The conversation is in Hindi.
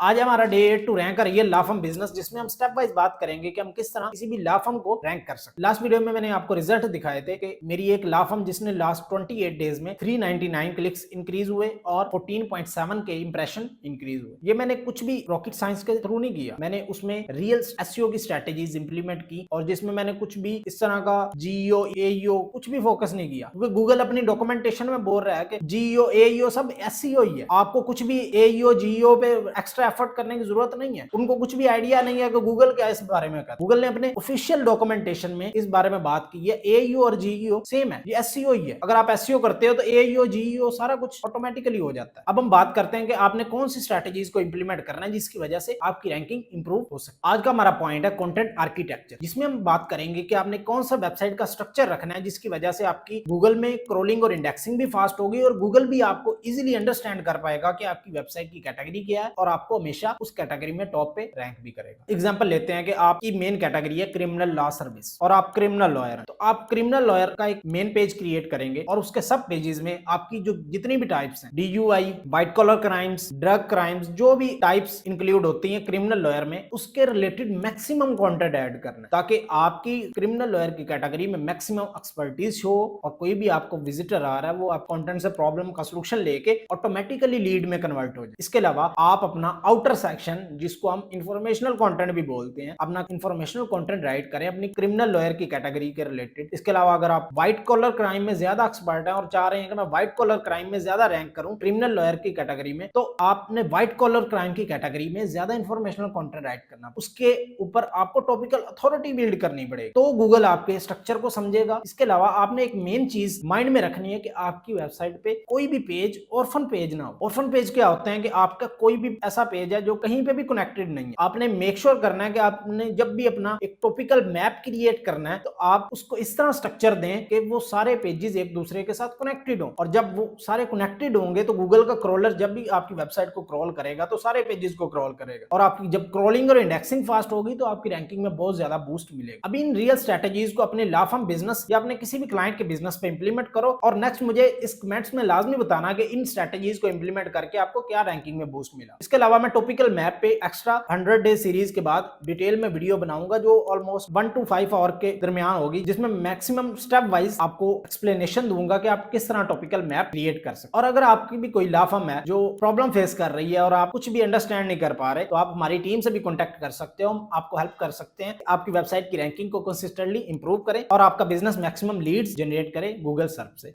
आज हमारा day 8 to rank real law firm business, जिसमें हम स्टेप वाइज बात करेंगे कि हम किस तरह किसी भी लॉ फर्म को रैंक कर सकते हैं। लास्ट वीडियो में मैंने आपको रिजल्ट दिखाए थे कि मेरी एक लॉ फर्म जिसने लास्ट 28 डेज में 399 क्लिक्स इंक्रीज हुए और 14.7 के इंप्रेशन इंक्रीज हुए। ये मैंने कुछ भी रॉकेट साइंस के थ्रू नहीं किया, मैंने उसमें रियल एसईओ की स्ट्रेटेजीज इंप्लीमेंट की और जिसमें मैंने कुछ भी इस तरह का जीईओ एईओ कुछ भी फोकस नहीं किया, क्योंकि गूगल अपनी डॉक्यूमेंटेशन में बोल रहा है कि जीईओ एईओ सब एसईओ ही है। आपको कुछ भी एईओ जीईओ पे एक्स्ट्रा एफर्ट करने की जरूरत नहीं है। उनको कुछ भी आइडिया नहीं है कि गूगल क्या इस बारे में करता है। गूगल ने अपने ऑफिशियल डॉक्यूमेंटेशन में इस बारे में बात की है, एईओ और जीईओ सेम है, ये एसईओ ही है। अगर आप एसईओ करते हो तो एईओ जीईओ सारा कुछ ऑटोमेटिकली हो जाता है। अब हम बात करते हैं कि आपने कौन सी स्ट्रेटेजीज को इंप्लीमेंट करना है जिसकी वजह से आपकी रैंकिंग इंप्रूव हो सके। आज का हमारा पॉइंट है कंटेंट आर्किटेक्चर, जिसमें हम बात करेंगे कि आपने कौन सा वेबसाइट का स्ट्रक्चर रखना है जिसकी वजह से आपकी गूगल में क्रोलिंग और इंडेक्सिंग भी फास्ट होगी और गूगल भी आपको इजीली अंडरस्टैंड कर पाएगा कि आपकी वेबसाइट की कैटेगरी क्या है और आपको हमेशा उस कैटेगरी में टॉप पे रैंक भी करेगा। एग्जांपल लेते हैं कि आपकी मेन कैटेगरी है क्रिमिनल लॉ सर्विस और आप क्रिमिनल लॉयर हैं, तो आप क्रिमिनल लॉयर का एक मेन पेज क्रिएट करेंगे और उसके सब पेजेस में आपकी जो जितनी भी टाइप्स हैं, DUI, white collar crimes, drug crimes, जो भी टाइप्स इंक्लूड होती हैं क्रिमिनल लॉयर में, उसके रिलेटेड मैक्सिमम कंटेंट ऐड करना है ताकि आपकी क्रिमिनल लॉयर की कैटेगरी में मैक्सिमम एक्सपर्टीज हो और कोई भी आपको विजिटर आ रहा है वो आप कंटेंट से प्रॉब्लम का सॉल्यूशन लेके ऑटोमेटिकली लीड में कन्वर्ट हो जाए। इसके अलावा आप अपना आउटर सेक्शन, जिसको हम इंफॉर्मेशनल कंटेंट भी बोलते हैं, अपना इंफॉर्मेशनल कंटेंट राइट करें अपनी क्रिमिनल लॉयर की कैटेगरी के रिलेटेड। इसके अलावा अगर आप व्हाइट कॉलर क्राइम में ज्यादा एक्सपर्ट हैं और चाह रहे हैं कि मैं व्हाइट कॉलर क्राइम में ज्यादा रैंक करूं क्रिमिनल लॉयर की कैटेगरी में, तो आपने व्हाइट कॉलर क्राइम की कैटेगरी में ज्यादा इंफॉर्मेशनल कंटेंट राइट करना, उसके ऊपर आपको टॉपिकल अथॉरिटी बिल्ड करनी पड़ेगी, तो गूगल आपके स्ट्रक्चर को समझेगा। इसके अलावा आपने एक मेन चीज माइंड में रखनी है कि आपकी वेबसाइट पे कोई भी पेज ऑर्फन पेज ना हो। ऑर्फन पेज क्या होते हैं कि आपका कोई भी ऐसा पेज है जो कहीं पे भी कनेक्टेड नहीं है। आपने मेक श्योर करना है कि आपने जब भी अपना एक टॉपिकल मैप क्रिएट करना है तो आप उसको इस तरह स्ट्रक्चर दें कि वो सारे पेजेस एक दूसरे के साथ कनेक्टेड हो, और जब वो सारे कनेक्टेड होंगे तो गूगल का क्रॉलर जब भी आपकी वेबसाइट को क्रॉल करेगा तो सारे पेजेस को क्रॉल करेगा और आपकी जब क्रॉलिंग और इंडेक्सिंग फास्ट होगी तो आपकी रैंकिंग में बहुत ज्यादा बूस्ट मिलेगा। अभी इन रियल स्ट्रेटेजीज को अपने लॉ फर्म बिजनेस या अपने किसी भी क्लाइंट के बिजनेस पे इंप्लीमेंट करो और नेक्स्ट मुझे इस कमेंट्स में लाजमी बताना कि इन स्ट्रेटेजीज को इंप्लीमेंट करके आपको क्या रैंकिंग में बूस्ट मिला। इसके अलावा मैं टॉपिकल मैप पे एक्स्ट्रा 100 डे सीरीज के बाद डिटेल में वीडियो बनाऊंगा जो ऑलमोस्ट 1 to 5 आवर के दरमियान होगी, जिसमें मैक्सिमम स्टेप वाइज आपको एक्सप्लेनेशन दूंगा कि आप किस तरह टॉपिकल मैप क्रिएट कर सकते। और अगर आपकी भी कोई लॉ फर्म है जो प्रॉब्लम फेस कर रही है और आप कुछ भी अंडरस्टैंड नहीं कर पा रहे, तो आप हमारी टीम से भी कॉन्टेक्ट कर सकते हो, हम आपको हेल्प कर सकते हैं आपकी वेबसाइट की रैंकिंग को कंसिस्टेंटली इंप्रूव करें और आपका बिजनेस मैक्सिमम लीड्स जनरेट करे गूगल सर्च से।